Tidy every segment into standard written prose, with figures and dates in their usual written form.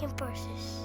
making purses.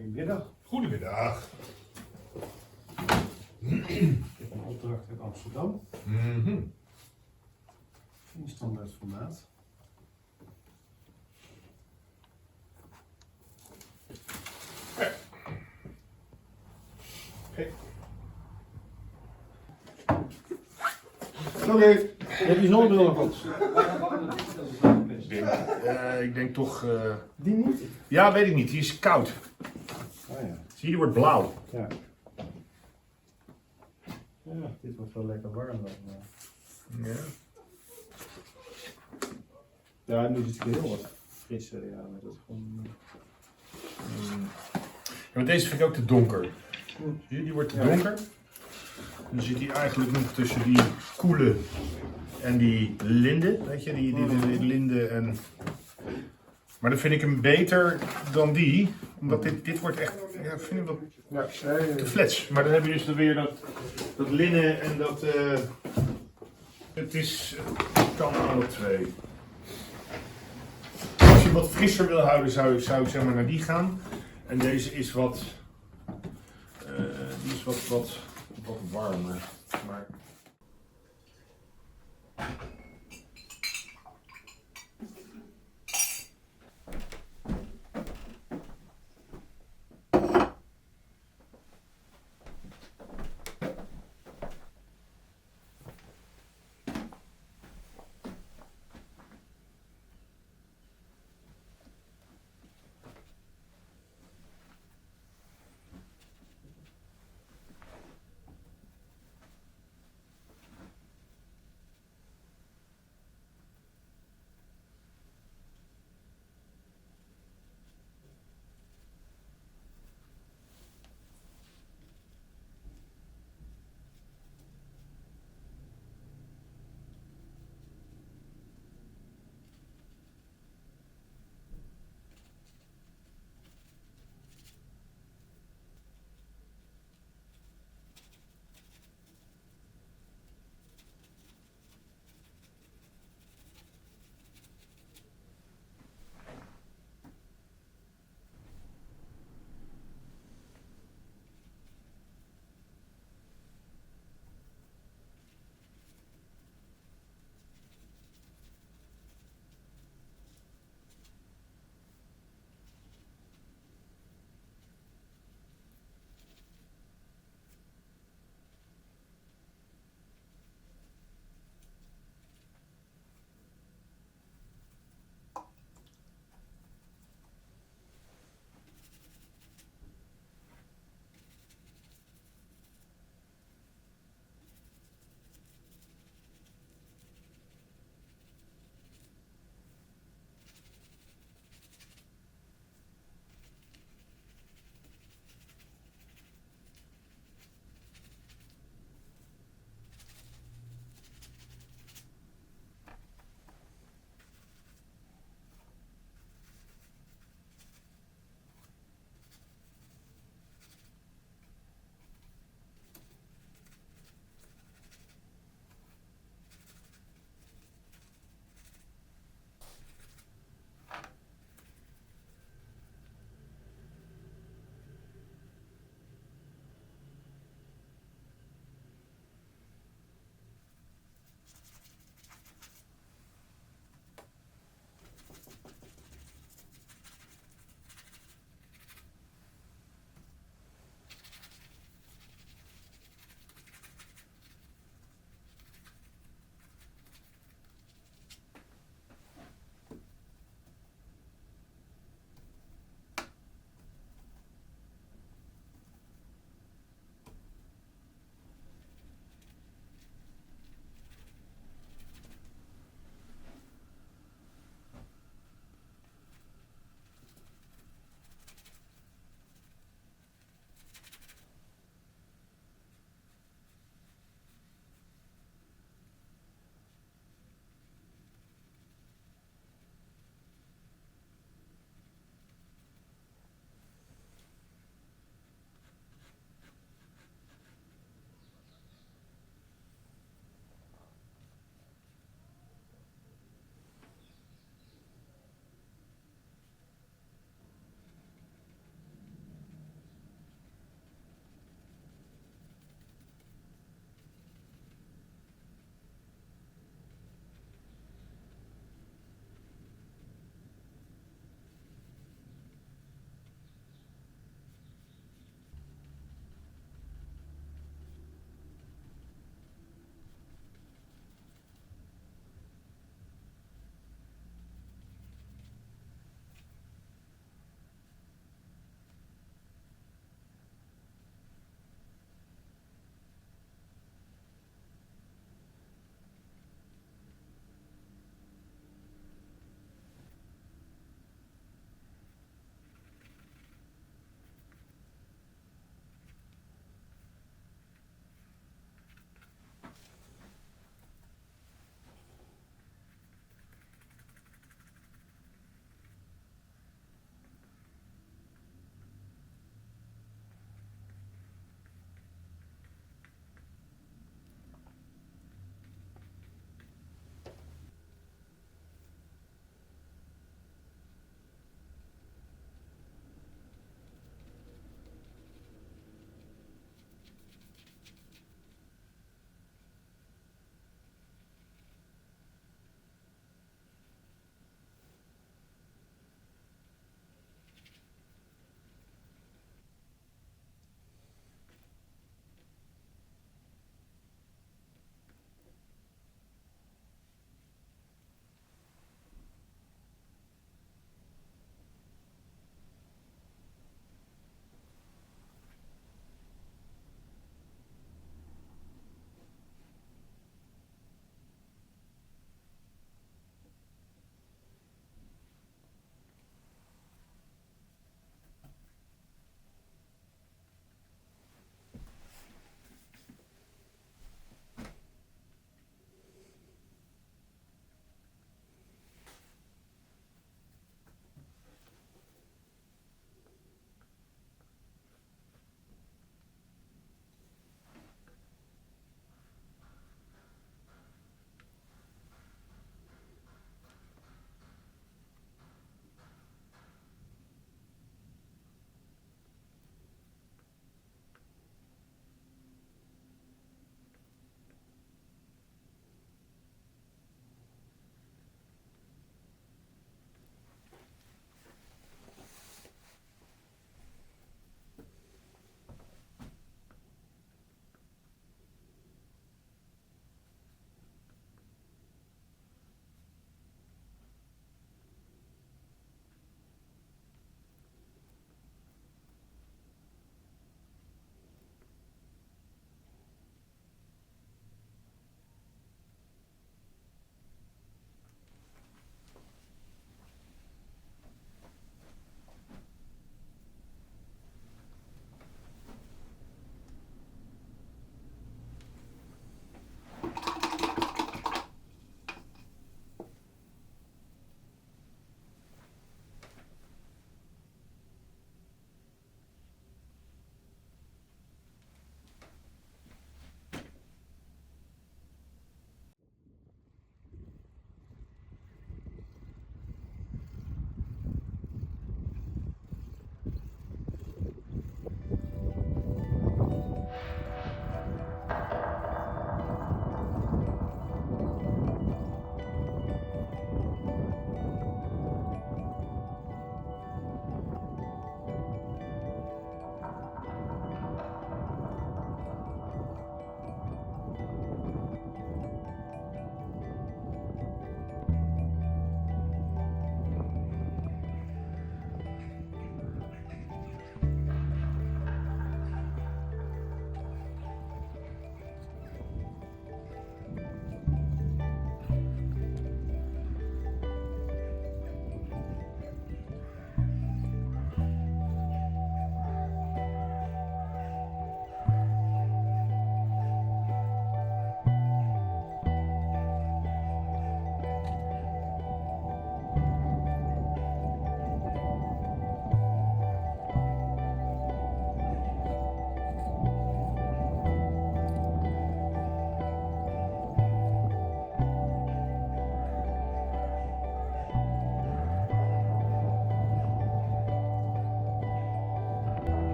Goedemiddag. Goedemiddag. Ik heb een opdracht uit Amsterdam. In standaard formaat. Hey. Sorry, heb je zonnebril nog op? Ik denk toch... Die niet? Ja, weet ik niet. Die is koud. Oh ja. Zie je, die wordt blauw. Ja. Ja, dit wordt wel lekker warm dan. Ja. Ja, nu is het heel wat frisser. Ja, maar dat is gewoon... Ja, maar deze vind ik ook te donker. Zie je, die wordt te donker. Dan zit hij eigenlijk nog tussen die koele en die linde. Weet je, die linde en... Maar dan vind ik hem beter dan die. Omdat dit wordt echt, ja, vind ik wel te flats. Maar dan heb je dus dan weer dat linnen en dat... het kan alle twee. Als je wat frisser wil houden, zou ik zeg maar naar die gaan. En deze is wat... die is wat warmer. Maar...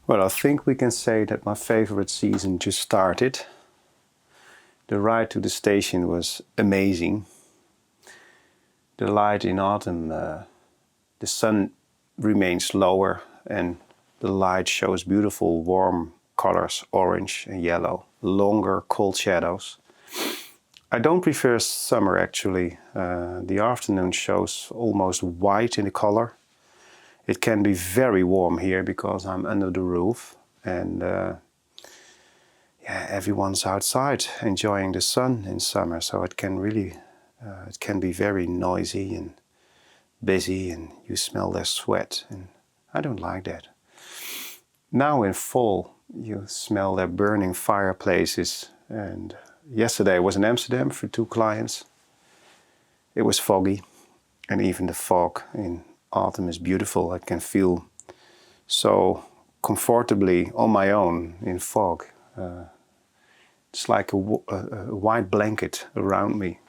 Well, I think we can say that my favorite season just started. The ride to the station was amazing. The light in autumn, the sun remains lower and the light shows beautiful warm colors, orange and yellow, longer cold shadows. I don't prefer summer actually. The afternoon shows almost white in the color. It can be very warm here because I'm under the roof and yeah, everyone's outside enjoying the sun in summer, so it can really it can be very noisy and busy and you smell their sweat and I don't like that. Now in fall you smell their burning fireplaces, and yesterday I was in Amsterdam for 2 clients. It was foggy and even the fog in autumn is beautiful. I can feel so comfortably on my own in fog. It's like a white blanket around me.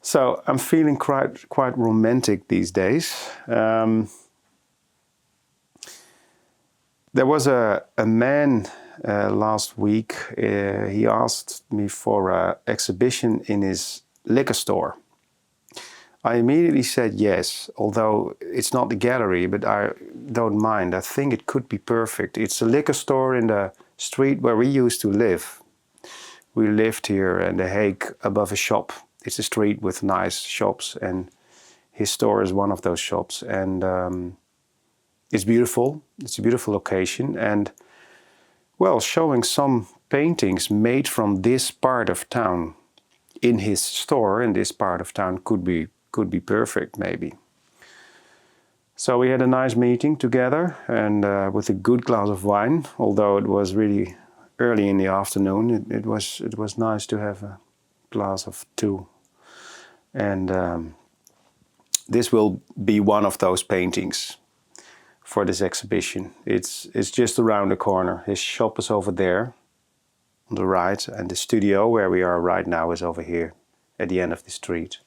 So I'm feeling quite romantic these days. There was a man last week. He asked me for an exhibition in his liquor store. I immediately said yes, although it's not the gallery, but I don't mind. I think it could be perfect. It's a liquor store in the street where we used to live. We lived here in The Hague above a shop. It's a street with nice shops and his store is one of those shops. And it's beautiful. It's a beautiful location. And well, showing some paintings made from this part of town in his store in this part of town could be perfect maybe. So we had a nice meeting together and with a good glass of wine, although it was really early in the afternoon. It was nice to have a glass of 2. And this will be one of those paintings for this exhibition. It's just around the corner. His shop is over there on the right and the studio where we are right now is over here at the end of the street.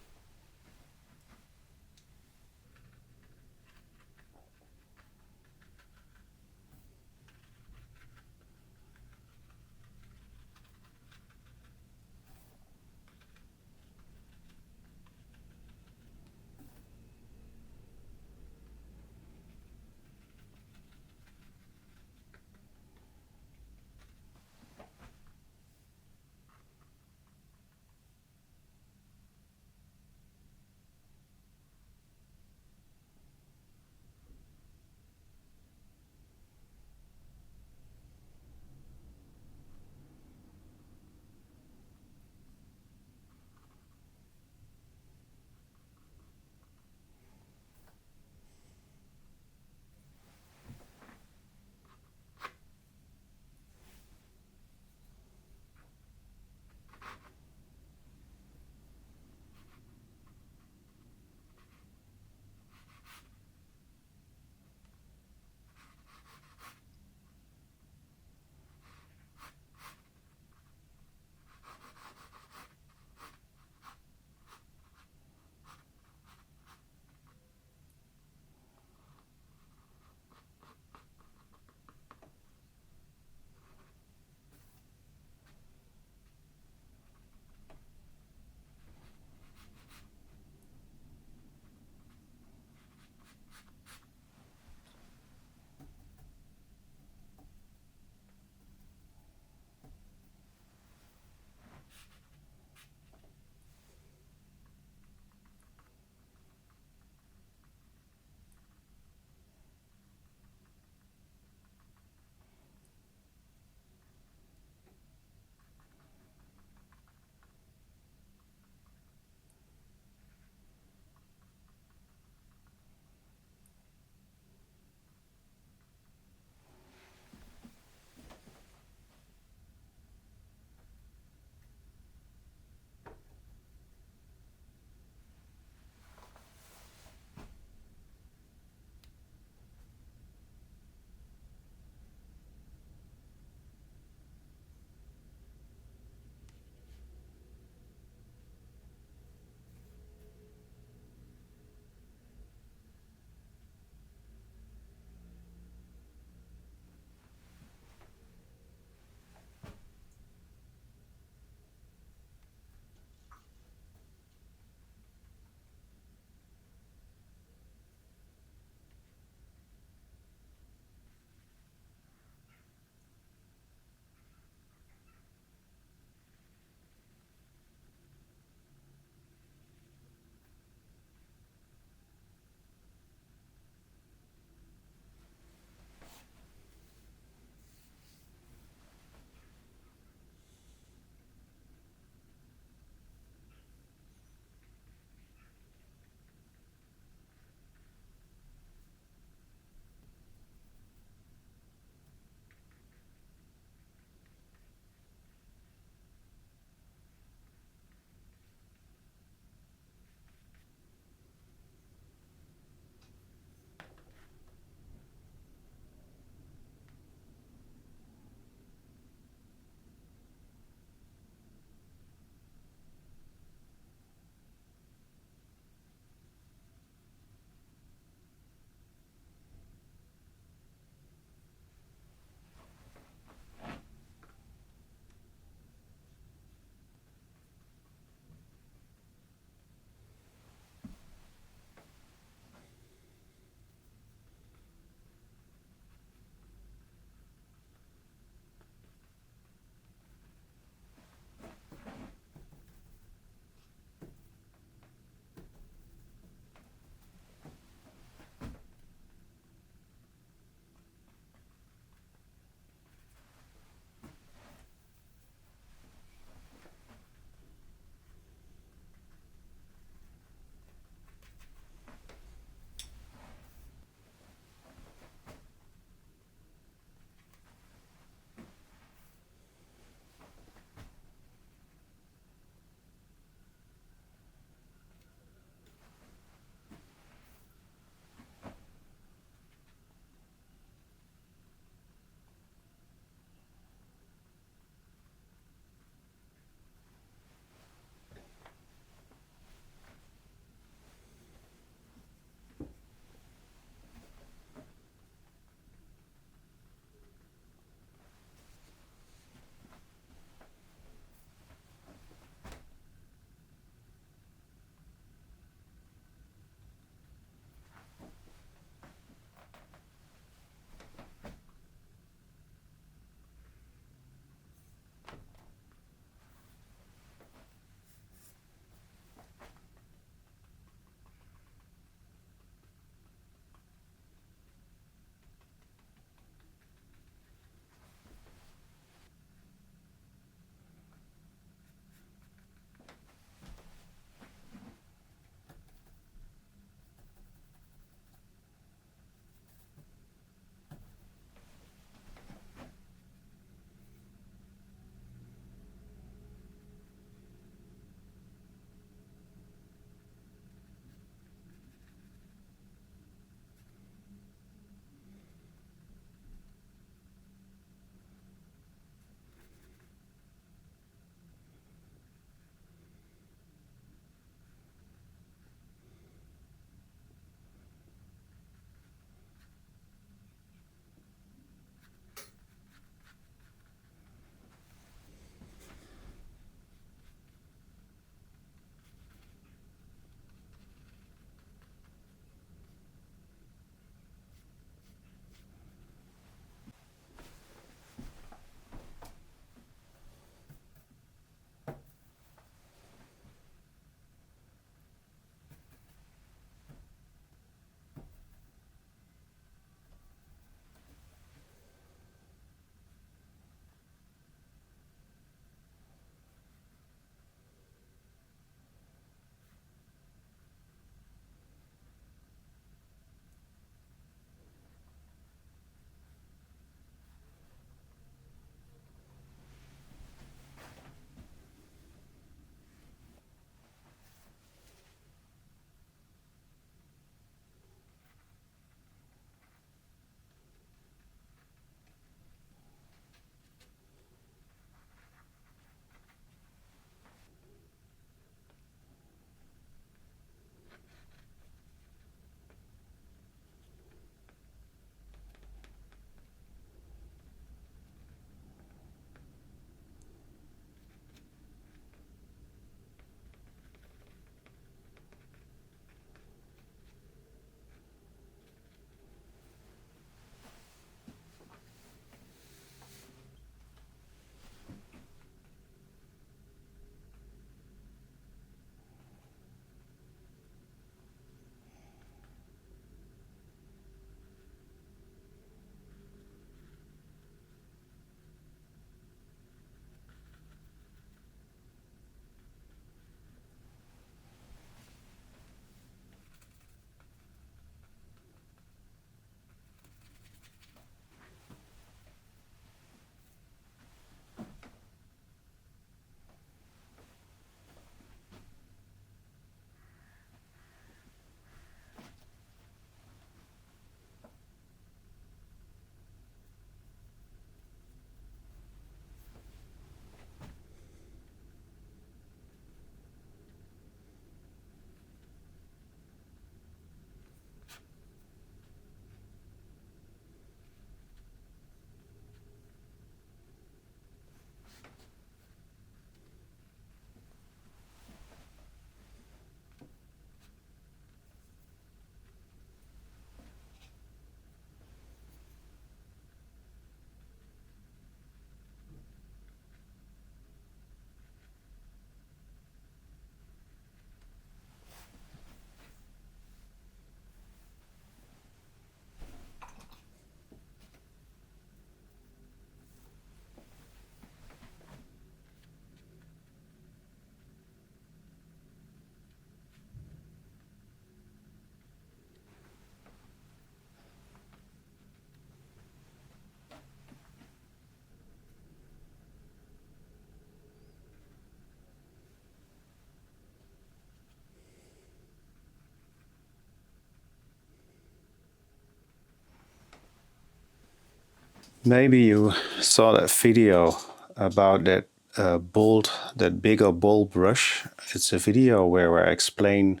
Maybe you saw that video about that that bigger bold brush. It's a video where I explain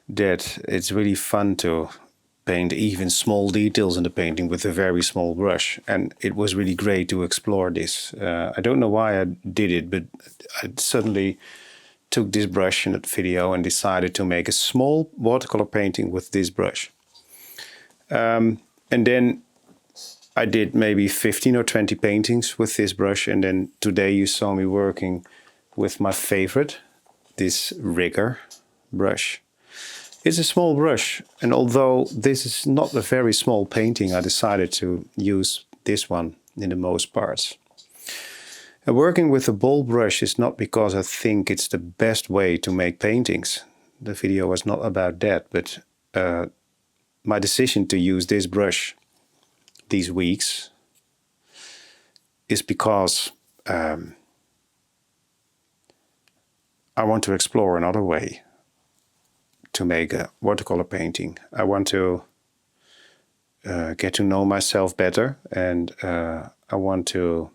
that it's really fun to paint even small details in the painting with a very small brush. And it was really great to explore this. I don't know why I did it, but I suddenly took this brush in that video and decided to make a small watercolor painting with this brush. And then I did maybe 15 or 20 paintings with this brush, and then today you saw me working with my favorite, this rigger brush. It's a small brush, and although this is not a very small painting, I decided to use this one in the most parts. And working with a bold brush is not because I think it's the best way to make paintings. The video was not about that, but my decision to use this brush these weeks is because I want to explore another way to make a watercolor painting. I want to get to know myself better, and I want to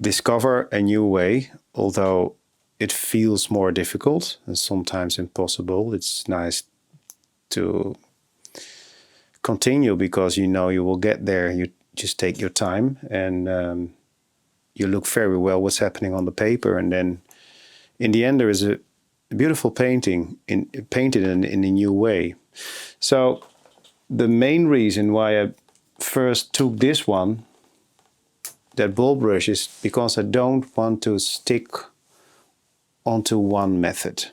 discover a new way, although it feels more difficult and sometimes impossible. It's nice to continue because you know you will get there. You just take your time and you look very well what's happening on the paper, and then in the end there is a beautiful painting painted in a new way. So the main reason why I first took this one, that ball brush, is because I don't want to stick onto one method.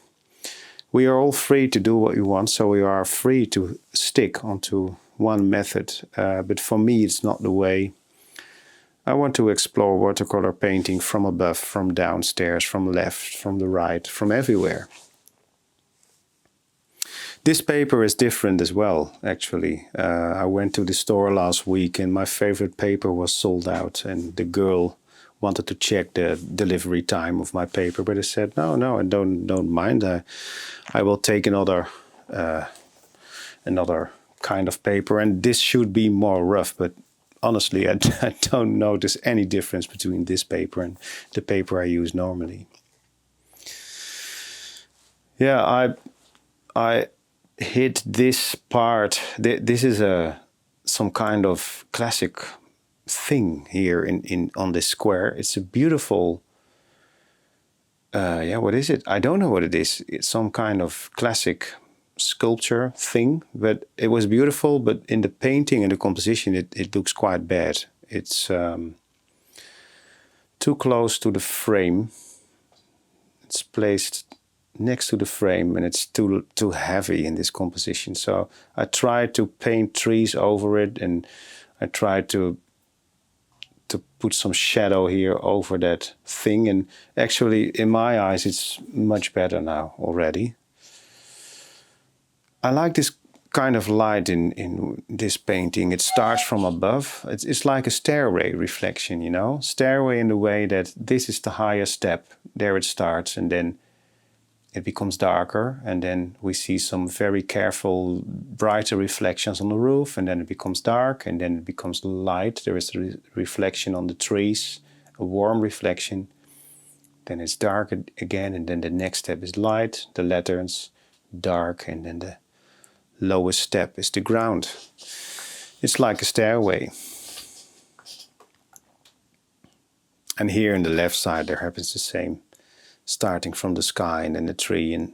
We are all free to do what we want, so we are free to stick onto one method. But for me, it's not the way. I want to explore watercolor painting from above, from downstairs, from left, from the right, from everywhere. This paper is different as well, actually. I went to the store last week and my favorite paper was sold out, and the girl wanted to check the delivery time of my paper, but I said, no, I don't mind. I will take another kind of paper, and this should be more rough, but honestly, I don't notice any difference between this paper and the paper I use normally. Yeah, I hit this part. This is some kind of classic thing here on this square. It's a beautiful. What is it? I don't know what it is. It's some kind of classic sculpture thing, but it was beautiful. But in the painting and the composition, it looks quite bad. It's too close to the frame. It's placed next to the frame, and it's too heavy in this composition. So I tried to paint trees over it, and I tried to put some shadow here over that thing, and actually in my eyes it's much better now already. I like this kind of light in this painting. It starts from above. It's like a stairway reflection, you know? Stairway in the way that this is the higher step. There it starts, and then it becomes darker, and then we see some very careful, brighter reflections on the roof, and then it becomes dark, and then it becomes light. There is a reflection on the trees, a warm reflection. Then it's dark again, and then the next step is light, the lanterns, dark, and then the lowest step is the ground. It's like a stairway. And here on the left side there happens the same, starting from the sky and then the tree and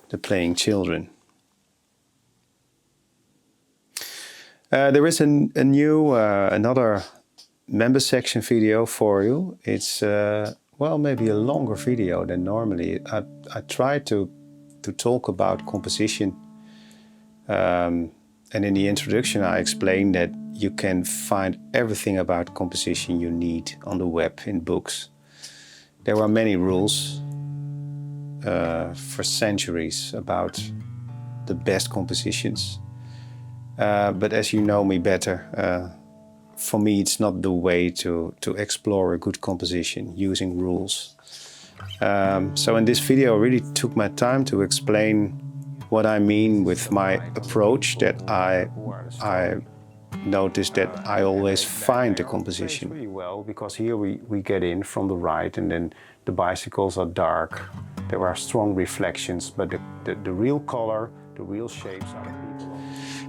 the playing children. There is a new, another member section video for you. It's, maybe a longer video than normally. I tried to talk about composition. And in the introduction I explained that you can find everything about composition you need on the web in books. There are many rules for centuries about the best compositions. But as you know me better, for me it's not the way to explore a good composition using rules. So in this video I really took my time to explain what I mean with my approach, that I notice that I always find the composition really well, because here we get in from the right, and then the bicycles are dark. There are strong reflections, but the real color, the real shapes are the people.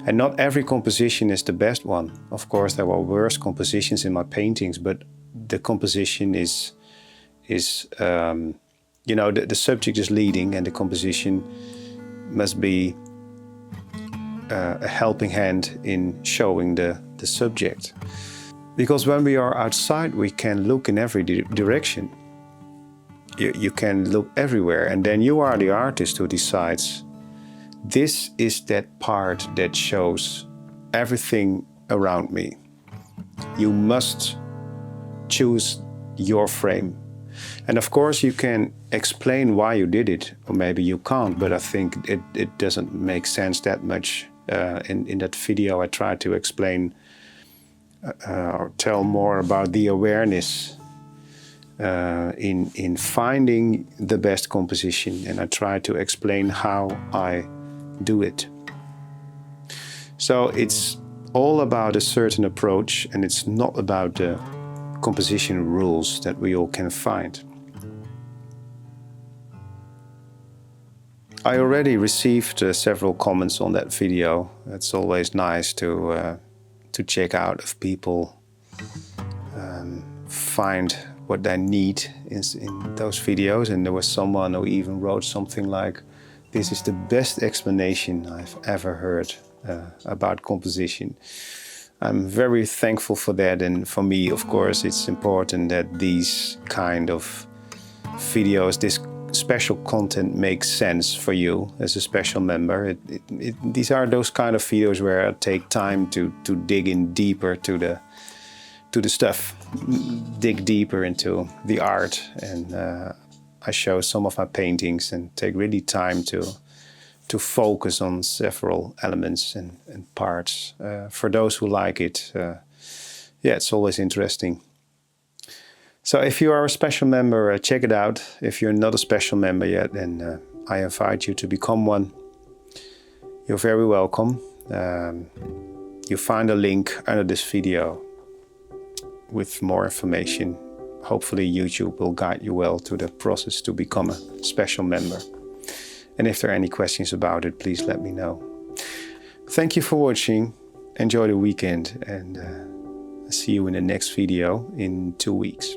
And not every composition is the best one. Of course, there were worse compositions in my paintings, but the composition is you know, the subject is leading, and the composition must be a helping hand in showing the subject. Because when we are outside, we can look in every direction. You can look everywhere, and then you are the artist who decides, this is that part that shows everything around me. You must choose your frame. And of course you can explain why you did it, or maybe you can't, but I think it doesn't make sense that much. In that video I try to explain or tell more about the awareness in finding the best composition, and I try to explain how I do it. So it's all about a certain approach, and it's not about the composition rules that we all can find. I already received several comments on that video. It's always nice to check out if people find what they need in those videos. And there was someone who even wrote something like, "This is the best explanation I've ever heard about composition." I'm very thankful for that, and for me, of course, it's important that these kind of videos, this special content makes sense for you as a special member. These are those kind of videos where I take time to dig in deeper to the stuff, dig deeper into the art, and I show some of my paintings and take really time to focus on several elements and parts. For those who like it, yeah, it's always interesting. So if you are a special member, check it out. If you're not a special member yet, then I invite you to become one. You're very welcome. You find a link under this video with more information. Hopefully YouTube will guide you well to the process to become a special member. And if there are any questions about it, please let me know. Thank you for watching. Enjoy the weekend, and I'll see you in the next video in 2 weeks.